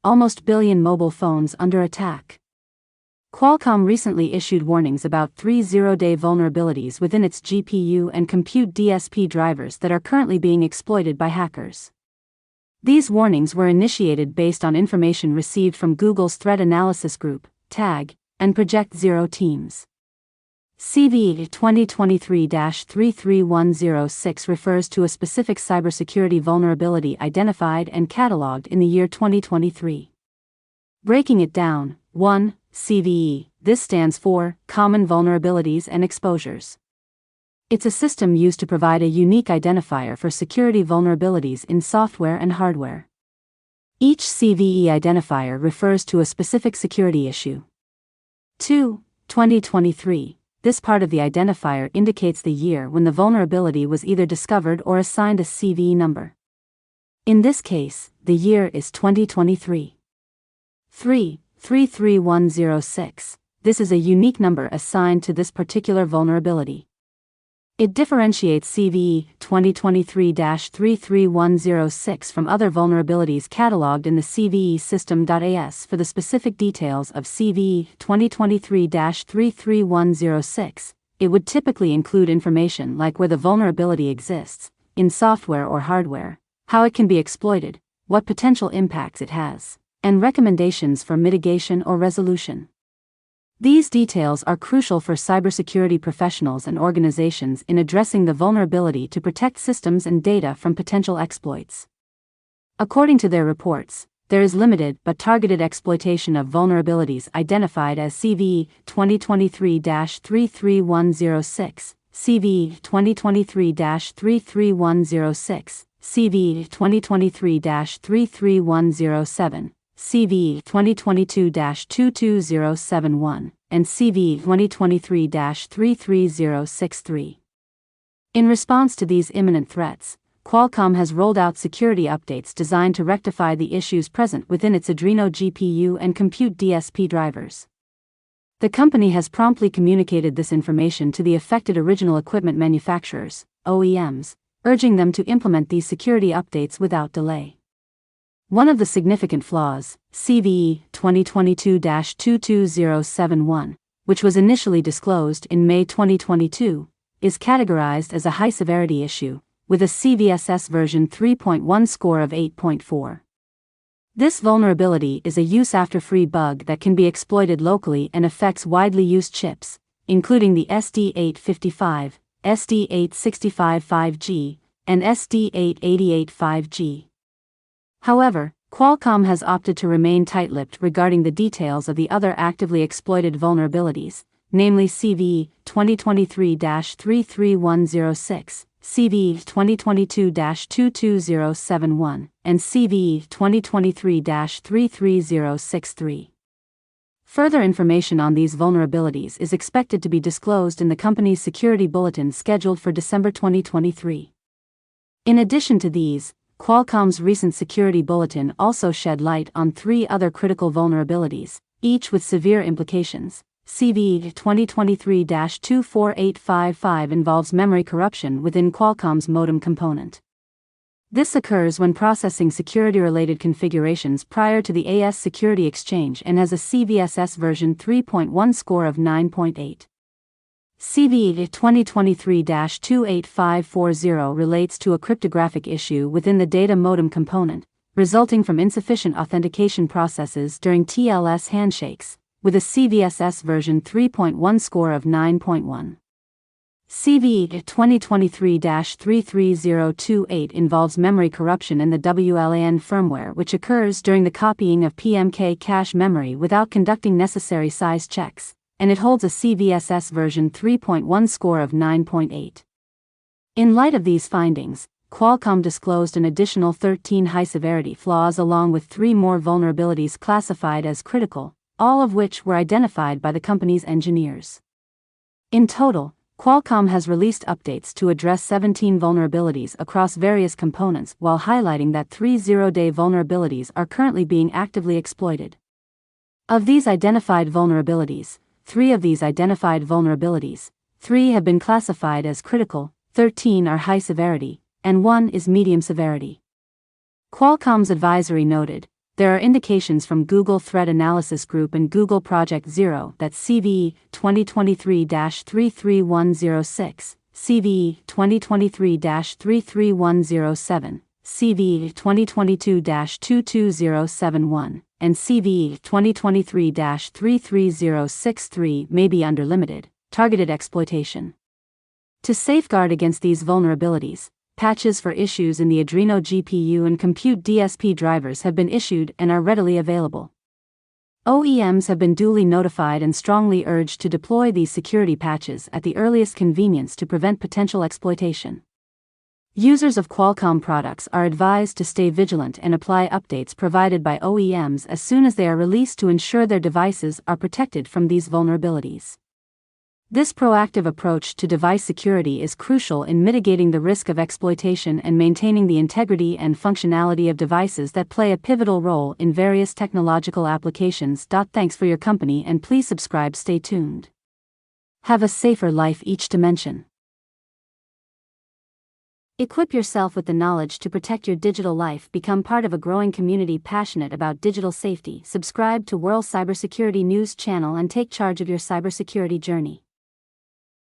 almost billion mobile phones under attack. Qualcomm recently issued warnings about 3 zero-day vulnerabilities within its GPU and Compute DSP drivers that are currently being exploited by hackers. These warnings were initiated based on information received from Google's Threat Analysis Group, TAG, and Project Zero teams. CVE 2023-33106 refers to a specific cybersecurity vulnerability identified and cataloged in the year 2023. Breaking it down, 1. CVE, this stands for Common Vulnerabilities and Exposures. It's a system used to provide a unique identifier for security vulnerabilities in software and hardware. Each CVE identifier refers to a specific security issue. 2. 2023, this part of the identifier indicates the year when the vulnerability was either discovered or assigned a CVE number. In this case, the year is 2023. 3. 33106, this is a unique number assigned to this particular vulnerability. It differentiates CVE 2023-33106 from other vulnerabilities cataloged in the CVE system.as. For the specific details of CVE 2023-33106, it would typically include information like where the vulnerability exists, in software or hardware, how it can be exploited, what potential impacts it has, and recommendations for mitigation or resolution. These details are crucial for cybersecurity professionals and organizations in addressing the vulnerability to protect systems and data from potential exploits. According to their reports, there is limited but targeted exploitation of vulnerabilities identified as CVE 2023-33106, CVE 2023-33106, CVE 2023-33107, CVE 2022-22071, and CVE 2023-33063. In response to these imminent threats, Qualcomm has rolled out security updates designed to rectify the issues present within its Adreno GPU and Compute DSP drivers. The company has promptly communicated this information to the affected original equipment manufacturers, OEMs, urging them to implement these security updates without delay. One of the significant flaws, CVE 2022-22071, which was initially disclosed in May 2022, is categorized as a high-severity issue, with a CVSS version 3.1 score of 8.4. This vulnerability is a use-after-free bug that can be exploited locally and affects widely used chips, including the SD855, SD865 5G, and SD888 5G. However, Qualcomm has opted to remain tight-lipped regarding the details of the other actively exploited vulnerabilities, namely CVE 2023-33106, CVE 2022-22071, and CVE 2023-33063. Further information on these vulnerabilities is expected to be disclosed in the company's security bulletin scheduled for December 2023. In addition to these, Qualcomm's recent security bulletin also shed light on 3 other critical vulnerabilities, each with severe implications. CVE 2023-24855 involves memory corruption within Qualcomm's modem component. This occurs when processing security-related configurations prior to the AS Security Exchange and has a CVSS version 3.1 score of 9.8. CVE 2023-28540 relates to a cryptographic issue within the data modem component, resulting from insufficient authentication processes during TLS handshakes, with a CVSS version 3.1 score of 9.1. CVE 2023-33028 involves memory corruption in the WLAN firmware, which occurs during the copying of PMK cache memory without conducting necessary size checks, and it holds a CVSS version 3.1 score of 9.8. In light of these findings, Qualcomm disclosed an additional 13 high-severity flaws along with 3 more vulnerabilities classified as critical, all of which were identified by the company's engineers. In total, Qualcomm has released updates to address 17 vulnerabilities across various components while highlighting that 3 zero-day vulnerabilities are currently being actively exploited. Of these identified vulnerabilities, 3 have been classified as critical, 13 are high severity, and 1 is medium severity. Qualcomm's advisory noted, There are indications from Google Threat Analysis Group and Google Project Zero that CVE 2023-33106, CVE 2023-33107, CVE 2022-22071, and CVE 2023-33063 may be under limited, targeted exploitation. To safeguard against these vulnerabilities, patches for issues in the Adreno GPU and Compute DSP drivers have been issued and are readily available. OEMs have been duly notified and strongly urged to deploy these security patches at the earliest convenience to prevent potential exploitation. Users of Qualcomm products are advised to stay vigilant and apply updates provided by OEMs as soon as they are released to ensure their devices are protected from these vulnerabilities. This proactive approach to device security is crucial in mitigating the risk of exploitation and maintaining the integrity and functionality of devices that play a pivotal role in various technological applications. Thanks for your company and please subscribe. Stay tuned. Have a safer life each dimension. Equip yourself with the knowledge to protect your digital life. Become part of a growing community passionate about digital safety. Subscribe to World Cybersecurity News channel and take charge of your cybersecurity journey.